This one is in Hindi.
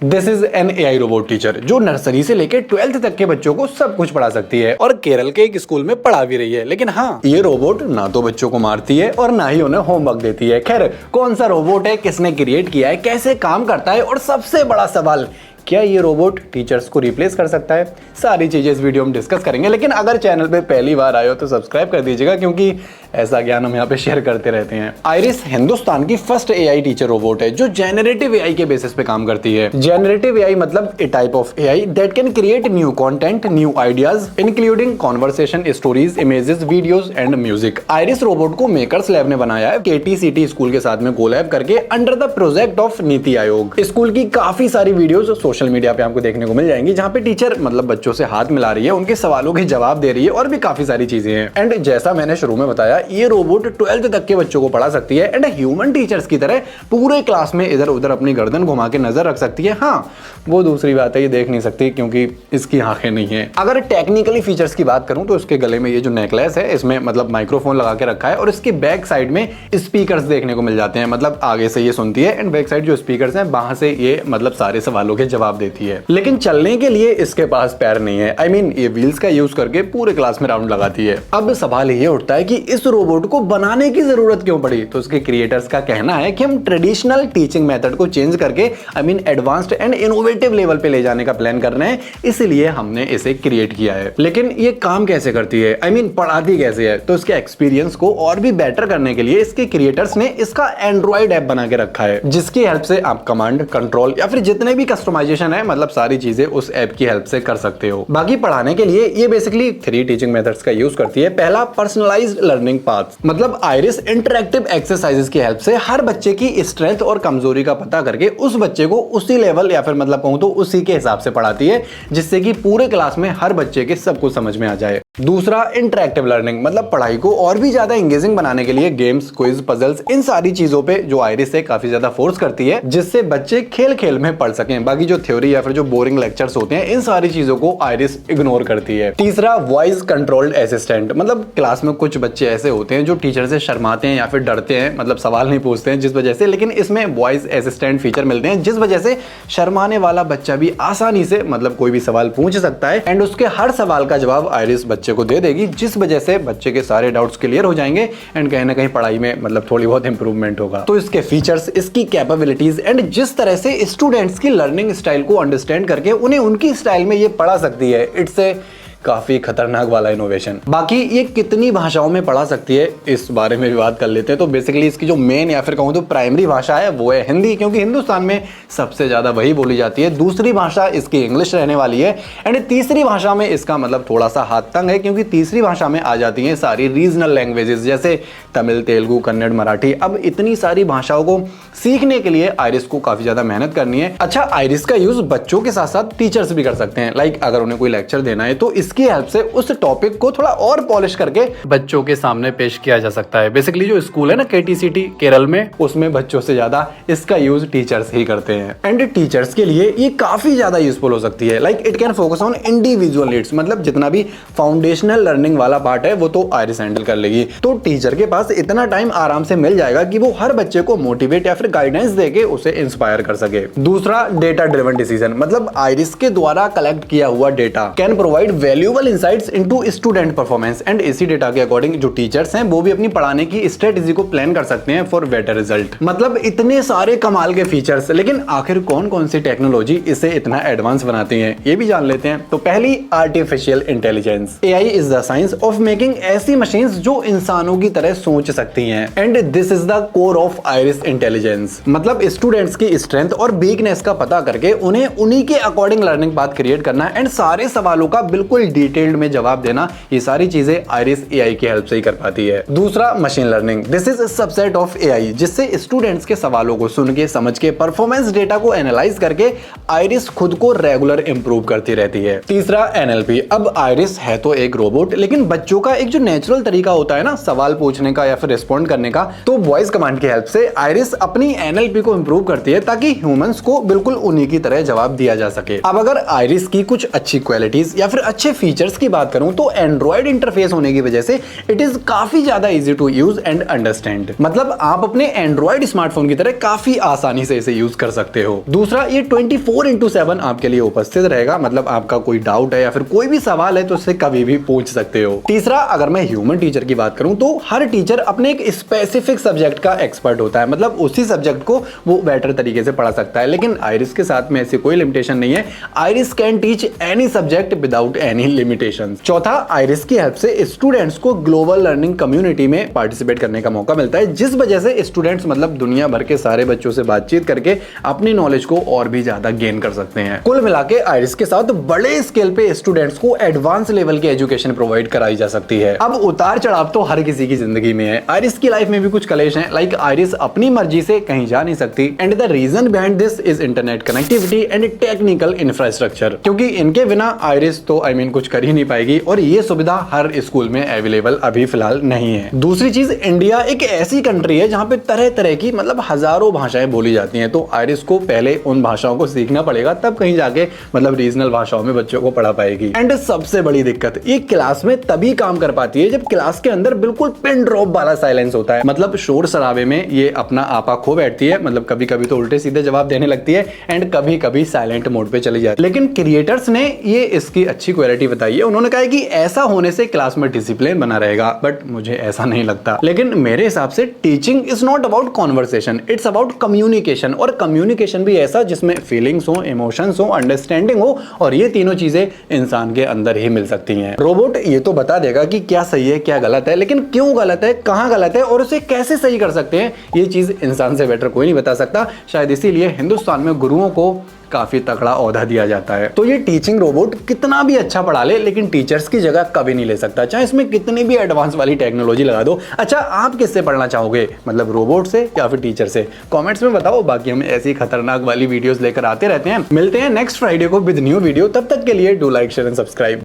This is an AI robot teacher जो नर्सरी से लेकर 12th तक के बच्चों को सब कुछ पढ़ा सकती है और केरल के एक स्कूल में पढ़ा भी रही है। लेकिन हाँ, ये रोबोट ना तो बच्चों को मारती है और ना ही उन्हें होमवर्क देती है। खैर, कौन सा रोबोट है, किसने क्रिएट किया है, कैसे काम करता है और सबसे बड़ा सवाल, क्या ये रोबोट टीचर्स को रिप्लेस कर सकता है? सारी चीजें इस वीडियो में डिस्कस करेंगे। लेकिन अगर चैनल पे पहली बार आए हो तो सब्सक्राइब कर दीजिएगा, क्योंकि ऐसा ज्ञान हम यहाँ पे शेयर करते रहते हैं। आइरिस हिंदुस्तान की फर्स्ट एआई टीचर रोबोट है जो जेनरेटिव एआई के बेसिस पे काम करती है। जेनरेटिव एआई मतलब a type of AI that can create new content, new ideas including conversation, stories, images, videos and music. Iris robot को मेकर्स लैब ने बनाया है KTCT स्कूल के साथ में कोलैब करके under the project of NITI Aayog. School की काफी सारी वीडियोस सोशल मीडिया पे आपको देखने को मिल जाएंगी, जहाँ पे टीचर मतलब बच्चों से हाथ मिला रही है, उनके सवालों के जवाब दे रही है और भी काफी सारी चीजें हैं। एंड जैसा मैंने शुरू में बताया, ये रोबोट 12th तक के बच्चों को पढ़ा सकती है एंड ह्यूमन टीचर्स की तरह पूरे क्लास में इधर उधर अपनी गर्दन घुमा के नजर रख सकती है। हाँ, वो दूसरी बात है, ये देख नहीं सकती क्योंकि इसकी आंखें नहीं है। अगर टेक्निकली फीचर्स की बात करूं तो इसके गले में ये जो नेकलेस है, इसमें मतलब माइक्रोफोन लगा के रखा है और इसके बैक साइड में स्पीकर्स देखने को मिल जाते हैं। मतलब आगे से ये सुनती है एंड बैक साइड जो स्पीकर्स हैं वहां से ये मतलब सारे सवालों के जवाब देती है। लेकिन चलने के लिए इसके पास पैर नहीं है। आई मीन ये व्हील्स का यूज करके पूरे क्लास में राउंड लगाती है। अब सवाल ये उठता है कि इस रोबोट को बनाने की जरूरत क्यों पड़ी? तो उसके क्रिएटर्स का कहना है कि हम ट्रेडिशनल टीचिंग मेथड को चेंज करके I mean advanced and innovative level पे ले जाने का प्लान कर रहे हैं, इसलिए हमने इसे क्रिएट किया है। लेकिन ये काम कैसे करती है, आई मीन पढ़ाती कैसे है? तो इसके एक्सपीरियंस को और भी बेटर करने के लिए इसके क्रिएटर्स ने इसका एंड्रॉइड ऐप बना के रखा है, जिसकी हेल्प से आप कमांड, कंट्रोल या फिर जितने भी कस्टमाइजेशन है, मतलब सारी चीजें उस ऐप की हेल्प से कर सकते हो। बाकी पढ़ाने के लिए ये बेसिकली 3 टीचिंग मेथड्स का यूज करती है। पहला, पर्सनलाइज्ड लर्निंग पाथ, मतलब आइरिस इंटरैक्टिव एक्सरसाइजेस की हेल्प से हर बच्चे की स्ट्रेंथ और कमजोरी का पता करके उस बच्चे को उसी लेवल या फिर मतलब कहूं तो उसी के हिसाब से पढ़ाती है, जिससे कि पूरे क्लास में हर बच्चे के सब कुछ समझ में आ जाए। दूसरा, इंटरैक्टिव लर्निंग, मतलब पढ़ाई को और भी ज्यादा एंगेजिंग बनाने के लिए गेम्स, क्विज, पजल्स, इन सारी चीजों पे जो आइरिस है काफी ज्यादा फोर्स करती है, जिससे बच्चे खेल खेल में पढ़ सकें। बाकी जो थ्योरी या फिर जो बोरिंग लेक्चर्स होते हैं, इन सारी चीजों को आइरिस इग्नोर करती है। तीसरा, वॉइस कंट्रोल्ड असिस्टेंट, मतलब क्लास में कुछ बच्चे ऐसे होते हैं जो टीचर से शर्माते हैं या फिर डरते हैं, मतलब सवाल नहीं पूछते हैं जिस वजह से, लेकिन इसमें वॉइस असिस्टेंट फीचर मिलते हैं, जिस वजह से शर्माने वाला बच्चा भी आसानी से मतलब कोई भी सवाल पूछ सकता है एंड उसके हर सवाल का जवाब आइरिस बच्चे को दे देगी, जिस वजह से बच्चे के सारे डाउट्स क्लियर हो जाएंगे एंड कहीं ना कहीं पढ़ाई में मतलब थोड़ी बहुत इंप्रूवमेंट होगा। तो इसके फीचर्स, इसकी कैपेबिलिटीज एंड जिस तरह से स्टूडेंट्स की लर्निंग स्टाइल को अंडरस्टैंड करके उन्हें उनकी स्टाइल में ये पढ़ा सकती है, इट्स ए काफी खतरनाक वाला इनोवेशन। बाकी ये कितनी भाषाओं में पढ़ा सकती है, इस बारे में भी बात कर लेते हैं। तो बेसिकली इसकी जो मेन या फिर कहूं तो प्राइमरी भाषा है वो है हिंदी, क्योंकि हिंदुस्तान में सबसे ज्यादा वही बोली जाती है। दूसरी भाषा इसकी इंग्लिश रहने वाली है एंड तीसरी भाषा में इसका मतलब थोड़ा सा हाथ तंग है, क्योंकि तीसरी भाषा में आ जाती है सारी रीजनल लैंग्वेजेस जैसे तमिल, तेलुगु, कन्नड़, मराठी। अब इतनी सारी भाषाओं को सीखने के लिए आइरिस को काफी ज्यादा मेहनत करनी है। अच्छा, आइरिस का यूज बच्चों के साथ साथ टीचर्स भी कर सकते हैं। लाइक अगर उन्हें कोई लेक्चर देना है तो इसकी हेल्प से उस टॉपिक को थोड़ा और पॉलिश करके बच्चों के सामने पेश किया जा सकता है। बेसिकली जो स्कूल है ना KTCT केरल में, उसमें बच्चों से ज्यादा इसका यूज टीचर्स ही करते हैं एंड टीचर्स के लिए ये काफी ज्यादा यूजफुल हो सकती है। Like it can focus on individual needs, मतलब जितना भी फाउंडेशनल लर्निंग वाला पार्ट है वो तो आइरिस हैंडल कर लेगी। तो टीचर के पास इतना टाइम आराम से मिल जाएगा कि वो हर बच्चे को मोटिवेट या फिर गाइडेंस देके उसे इंस्पायर कर सके। दूसरा, डेटा ड्रिवन डिसीजन, मतलब आइरिस के द्वारा कलेक्ट किया हुआ data can provide valuable insights into student performance and इसी डेटा के अकॉर्डिंग जो टीचर्स हैं वो भी अपनी पढ़ाने की स्ट्रेटजी को प्लान कर सकते हैं फॉर बेटर रिजल्ट। मतलब इतने सारे कमाल के फीचर्स, लेकिन आखिर कौन कौन सी टेक्नोलॉजी इसे इतना एडवांस बनाती है, ये भी जान लेते हैं। तो पहली, artificial intelligence. AI is the science of making ऐसी मशीन्स जो इंसानों की तरह सोच सकती हैं and this is the core of iris intelligence. मतलब स्टूडेंट्स की स्ट्रेंथ और वीकनेस का पता करके उन्हें उन्हीं के अकॉर्डिंग लर्निंग पाथ क्रिएट करना एंड सारे सवालों का बिल्कुल डिटेल्ड में जवाब देना, ये सारी चीजें आइरिस एआई की हेल्प से ही कर पाती है। दूसरा, machine learning. This is subset of AI, जिससे स्टूडेंट्स के सवालों को सुन के, समझ के, परफॉर्मेंस डेटा को एनालाइज करके आइरिस खुद को रेगुलर इंप्रूव करती रहती है। तीसरा, एनएलपी। अब आइरिस है तो एक रोबोट, लेकिन बच्चों का एक जो नेचुरल तरीका होता है ना सवाल पूछने का या फिर रिस्पॉन्ड करने का, तो वॉइस कमांड की हेल्प से आइरिस अपनी एनएलपी को इंप्रूव करती है ताकि ह्यूमंस को बिल्कुल उन्हीं की तरह जवाब दिया जा सके। अब अगर आइरिस की कुछ अच्छी क्वालिटीज या फिर अच्छे फीचर्स की बात करूं तो एंड्रॉइड इंटरफेस होने की वजह से इट इज काफी ज्यादा easy to use and understand. मतलब आप अपने एंड्रॉइड स्मार्टफोन की तरह काफी आसानी से इसे यूज कर सकते हो। दूसरा, ये 24/7 आपके लिए उपस्थित रहेगा। मतलब आपका कोई डाउट है या फिर कोई भी सवाल है तो उससे कभी भी पूछ सकते हो। तीसरा, अगर मैं ह्यूमन टीचर की बात करूं तो हर टीचर अपने एक स्पेसिफिक सब्जेक्ट का एक्सपर्ट होता है। मतलब उसी सब्जेक्ट को वो बेटर तरीके से पढ़ा सकता है। लेकिन आइरिस के साथ में ऐसी कोई लिमिटेशन नहीं है। Iris can teach any subject without any limitation. चौथा, आइरिस की हेल्प से स्टूडेंट्स को ग्लोबल लर्निंग कम्युनिटी में पार्टिसिपेट करने का मौका मिलता है, जिस वजह से स्टूडेंट्स मतलब दुनिया भर के सारे बच्चों से बातचीत करके अपनी नॉलेज को और भी ज्यादा गेन कर सकते हैं। कुल मिला के आइरिस के साथ बड़े स्केल पे स्टूडेंट्स को एडवांस लेवल की एजुकेशन प्रोवाइड कराई जा सकती है। अब उतार चढ़ाव तो हर किसी की जिंदगी में है। आइरिस की लाइफ में भी कुछ कलेश हैं। लाइक आइरिस अपनी मर्जी से कहीं जा नहीं सकती and the reason behind this is internet connectivity and technical infrastructure, क्योंकि इनके बिना आइरिस तो कुछ कर ही नहीं पाएगी और ये सुविधा हर स्कूल में अवेलेबल अभी फिलहाल नहीं है। दूसरी चीज, इंडिया एक ऐसी कंट्री है जहां पे तरह तरह की मतलब हजारों भाषाएं बोली जाती हैं, तो आइरिस को पहले उन भाषाओं को सीखना पड़ेगा, तब कहीं जाके मतलब रीजनल भाषाओं में बच्चों को पढ़ा पाएगी। एंड सबसे बड़ी दिक्कत, ये क्लास में तभी काम कर पाती है जब क्लास के अंदर बिल्कुल पिन ड्रॉप वाला साइलेंस होता है। मतलब शोर शराबे में ये अपना आपा खो बैठती है। मतलब कभी कभी तो उल्टे सीधे जवाब देने लगती है एंड कभी कभी साइलेंट मोड पे चली जाती है। लेकिन क्रिएटर्स ने ये इसकी अच्छी क्वालिटी बताई है। उन्होंने कहा है कि ऐसा होने से क्लास में डिसिप्लिन बना रहेगा, बट मुझे ऐसा नहीं लगता। लेकिन मेरे हिसाब से teaching is not about conversation, it's about communication. और कम्युनिकेशन भी ऐसा जिसमें फीलिंग्स हो, इमोशंस हो, अंडरस्टैंडिंग हो, और ये तीनों चीजें इंसान के अंदर ही मिल सकती हैं। रोबोट ये तो बता देगा कि क्या सही है क्या गलत है, लेकिन क्यों गलत है, कहां गलत है और उसे कैसे सही कर सकते हैं, ये चीज इंसान से बेटर कोई नहीं बता सकता। शायद इसीलिए हिंदुस्तान में गुरुओं को काफी तगड़ा औहदा दिया जाता है। तो ये टीचिंग रोबोट कितना भी अच्छा पढ़ा ले, लेकिन टीचर्स की जगह कभी नहीं ले सकता, चाहे इसमें कितनी भी एडवांस वाली टेक्नोलॉजी लगा दो। अच्छा, आप किससे पढ़ना चाहोगे, मतलब रोबोट से या फिर टीचर से? कमेंट्स में बताओ। बाकी हम ऐसी खतरनाक वाली वीडियोस लेकर आते रहते हैं। मिलते हैं नेक्स्ट फ्राइडे को विद न्यू वीडियो। तब तक के लिए do like, share and subscribe.